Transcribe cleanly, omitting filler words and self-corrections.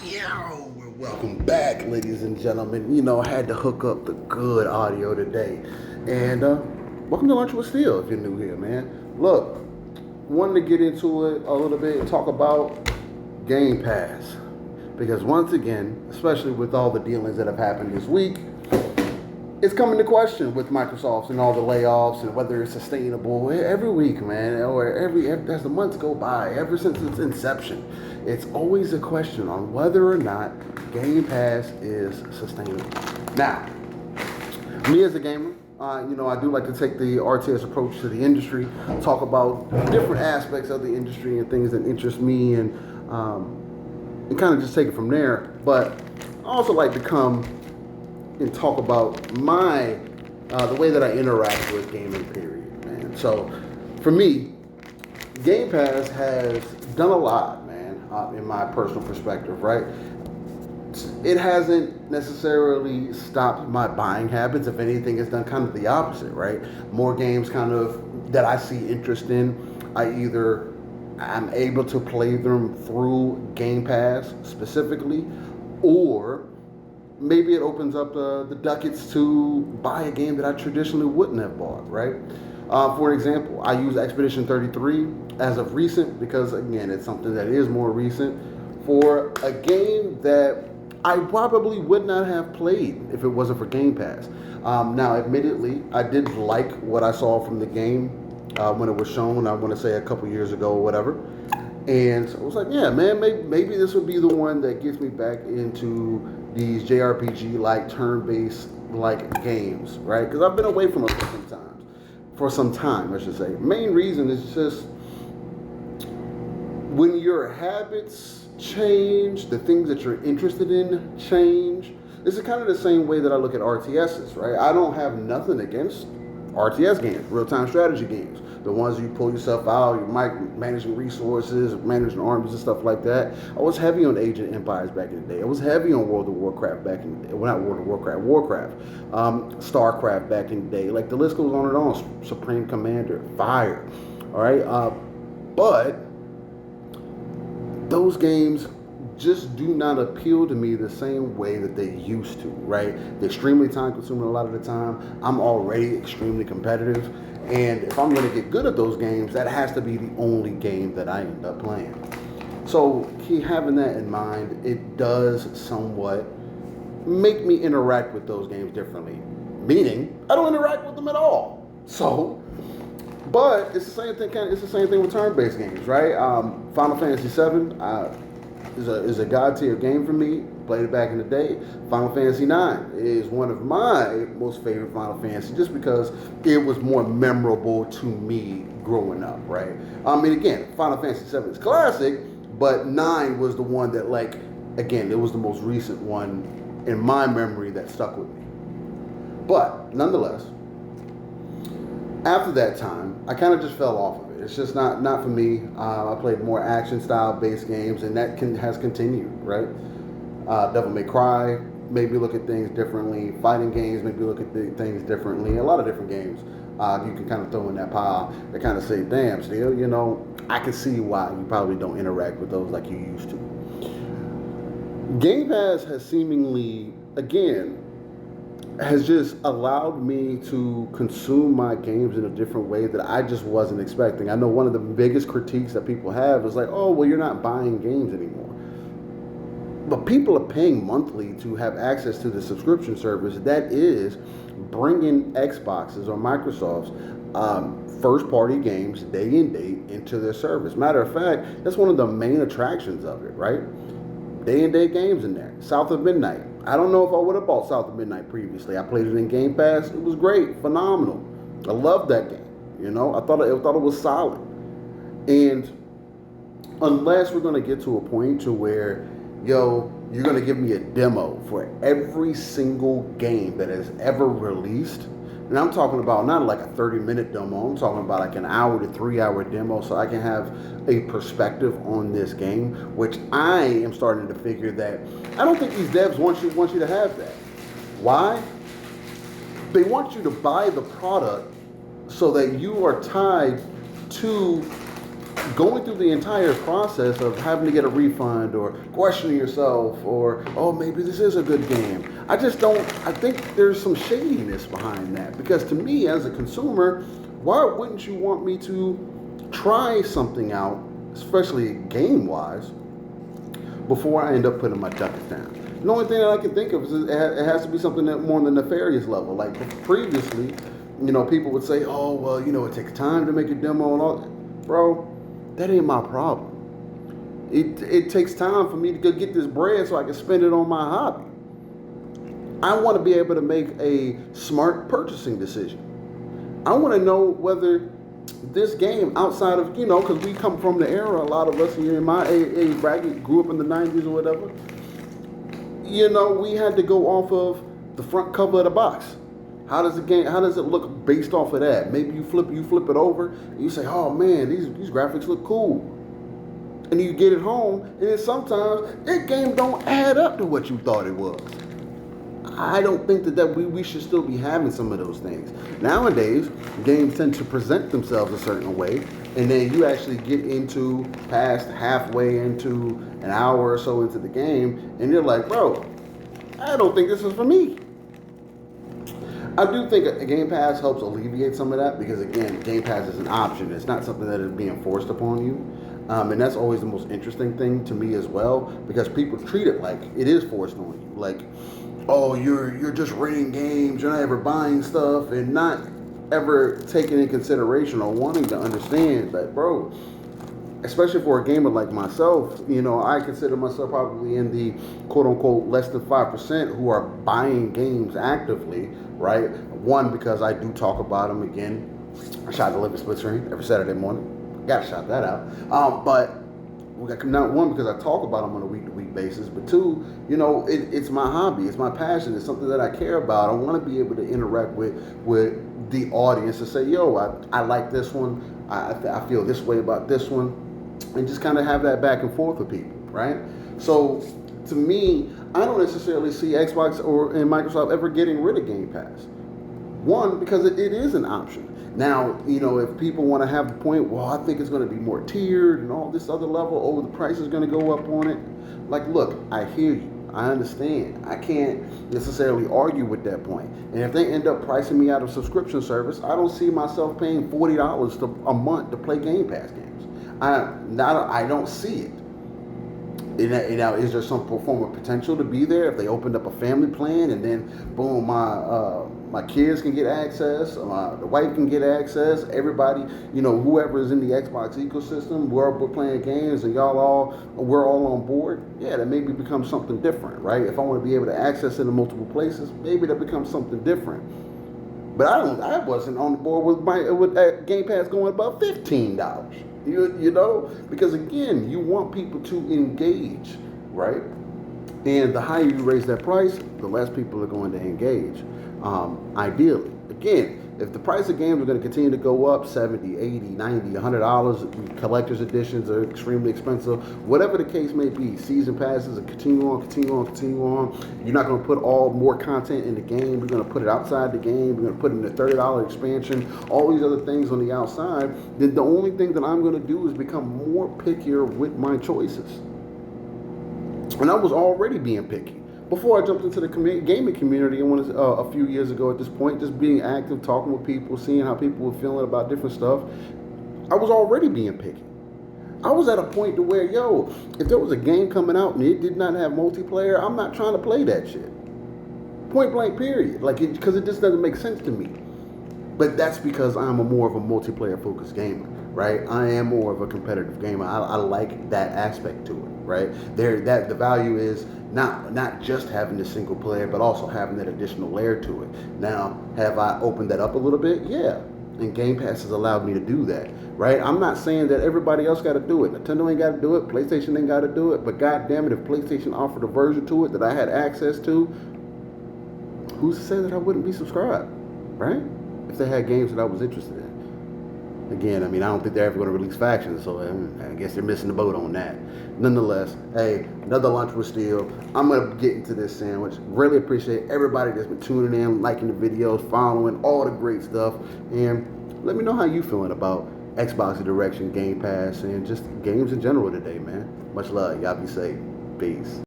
Yo, welcome back, ladies and gentlemen. You know, I had to hook up the good audio today. And welcome to Lunch with Steel if you're new here, man. Look, wanted to get into it a little bit and talk about Game Pass. Because once again, especially with all the dealings that have happened this week, it's coming to question with Microsoft and all the layoffs and whether it's sustainable every week, man, or as the months go by, ever since its inception. It's always a question on whether or not Game Pass is sustainable. Now, me as a gamer, I do like to take the RTS approach to the industry, talk about different aspects of the industry and things that interest me, and kind of just take it from there. But I also like to come and talk about the way that I interact with gaming, period, man. So, for me, Game Pass has done a lot, man, in my personal perspective, right? It hasn't necessarily stopped my buying habits. If anything, it's done kind of the opposite, right? More games kind of that I see interest in, I'm able to play them through Game Pass specifically, or maybe it opens up the ducats to buy a game that I traditionally wouldn't have bought, right? For example, I use Expedition 33 as of recent because, again, it's something that is more recent for a game that I probably would not have played if it wasn't for Game Pass. Now, admittedly, I did like what I saw from the game when it was shown, I want to say a couple years ago or whatever. And so I was like, yeah, man, maybe this would be the one that gets me back into these JRPG-like, turn-based like games, right? Because I've been away from it for some time, I should say. Main reason is just when your habits change, the things that you're interested in change. This is kind of the same way that I look at RTSs, right? I don't have nothing against RTS games, real-time strategy games. The ones you pull yourself out, you're managing resources, managing armies and stuff like that. I was heavy on Age of Empires back in the day. I was heavy on World of Warcraft back in the day. Well, not World of Warcraft, Warcraft. StarCraft back in the day. Like, the list goes on and on. Supreme Commander, Fire. All right? But those games just do not appeal to me the same way that they used to, right? They're extremely time consuming a lot of the time. I'm already extremely competitive. And if I'm going to get good at those games, that has to be the only game that I end up playing. So having that in mind, it does somewhat make me interact with those games differently. Meaning, I don't interact with them at all. So, but it's the same thing. It's the same thing with turn-based games, right? Final Fantasy VII is a god tier game for me. Played it back in the day. Final Fantasy IX is one of my most favorite Final Fantasy just because it was more memorable to me growing up, right? Again, Final Fantasy VII is classic, but 9 was the one that, again, it was the most recent one in my memory that stuck with me. But nonetheless, after that time, I kind of just fell off of it. It's just not for me. I played more action style based games, and that has continued, right? Devil May Cry made me look at things differently. Fighting games made me look at things differently. A lot of different games you can kind of throw in that pile that kind of say, damn, Steel, I can see why you probably don't interact with those like you used to. Game Pass has seemingly, again, has just allowed me to consume my games in a different way that I just wasn't expecting. I know one of the biggest critiques that people have is like, oh, well, you're not buying games anymore. But people are paying monthly to have access to the subscription service that is bringing Xboxes or Microsoft's first-party games day and date into their service. Matter of fact, that's one of the main attractions of it, right? Day and date games in there. South of Midnight. I don't know if I would have bought South of Midnight previously. I played it in Game Pass. It was great, phenomenal. I loved that game. I thought it was solid. And unless we're going to get to a point to where you're going to give me a demo for every single game that has ever released. And I'm talking about not like a 30-minute demo. I'm talking about like an hour to 3-hour demo so I can have a perspective on this game, which I am starting to figure that I don't think these devs want you to have that. Why? They want you to buy the product so that you are tied to going through the entire process of having to get a refund or questioning yourself or, oh, maybe this is a good game. I think there's some shadiness behind that, because to me as a consumer, why wouldn't you want me to try something out, especially game-wise, before I end up putting my ducats down? The only thing that I can think of is it has to be something that more on the nefarious level. Like previously, people would say, oh, well, it takes time to make a demo and all. Bro, that ain't my problem. It takes time for me to go get this bread so I can spend it on my hobby. I want to be able to make a smart purchasing decision. I want to know whether this game, outside of, because we come from the era, a lot of us here in my age bracket grew up in the 90s or whatever, we had to go off of the front cover of the box. How does it look based off of that? Maybe you flip it over and you say, oh man, these graphics look cool. And you get it home, and then sometimes that game don't add up to what you thought it was. I don't think that we should still be having some of those things. Nowadays, games tend to present themselves a certain way, and then you actually get into past halfway into an hour or so into the game, and you're like, bro, I don't think this is for me. I do think a Game Pass helps alleviate some of that, because again, Game Pass is an option. It's not something that is being forced upon you. And that's always the most interesting thing to me as well, because people treat it like it is forced on you. Like, oh, you're just renting games, you're not ever buying stuff, and not ever taking in consideration or wanting to understand that, bro, especially for a gamer like myself, I consider myself probably in the quote-unquote less than 5% who are buying games actively, right? One, because I do talk about them. Again, I shot the Living Split Screen every Saturday morning. Gotta shout that out. But not one, because I talk about them on a week-to-week basis, but two, it's my hobby, it's my passion, it's something that I care about. I want to be able to interact with the audience and say, yo, I like this one, I feel this way about this one, and just kind of have that back and forth with people, right? So to me, I don't necessarily see Xbox and Microsoft ever getting rid of Game Pass. One, because it is an option. Now, if people want to have the point, well, I think it's going to be more tiered and all this other level, oh, the price is going to go up on it. Like, look, I hear you. I understand. I can't necessarily argue with that point. And if they end up pricing me out of subscription service, I don't see myself paying $40 a month to play Game Pass games. I don't see it. Now, is there some form of potential to be there if they opened up a family plan and then, boom, my kids can get access, the wife can get access, everybody, whoever is in the Xbox ecosystem, we're playing games and we're all on board. Yeah, that maybe becomes something different, right? If I want to be able to access it in multiple places, maybe that becomes something different. But I wasn't on the board with Game Pass going above $15. Because again, you want people to engage, right? And the higher you raise that price, the less people are going to engage. Ideally, again, if the price of games are going to continue to go up $70, $80, $90, $100, collector's editions are extremely expensive, whatever the case may be, season passes are continue on. You're not going to put more content in the game. We're going to put it outside the game. We're going to put in the $30 expansion, all these other things on the outside. Then the only thing that I'm going to do is become more pickier with my choices. And I was already being picky. Before I jumped into the gaming community, a few years ago at this point, just being active, talking with people, seeing how people were feeling about different stuff, I was already being picky. I was at a point to where, if there was a game coming out and it did not have multiplayer, I'm not trying to play that shit. Point blank, period. Because it just doesn't make sense to me. But that's because I'm more of a multiplayer-focused gamer, right? I am more of a competitive gamer. I like that aspect to it, right? The value is not just having the single player, but also having that additional layer to it. Now, have I opened that up a little bit? Yeah. And Game Pass has allowed me to do that, right? I'm not saying that everybody else got to do it. Nintendo ain't got to do it. PlayStation ain't got to do it. But God damn it, if PlayStation offered a version to it that I had access to, who's to say that I wouldn't be subscribed, right? If they had games that I was interested in. Again, I don't think they're ever going to release factions, so I guess they're missing the boat on that. Nonetheless, hey, another lunch with Steel. I'm going to get into this sandwich. Really appreciate everybody that's been tuning in, liking the videos, following, all the great stuff. And let me know how you feeling about Xbox Direction, Game Pass, and just games in general today, man. Much love. Y'all be safe. Peace.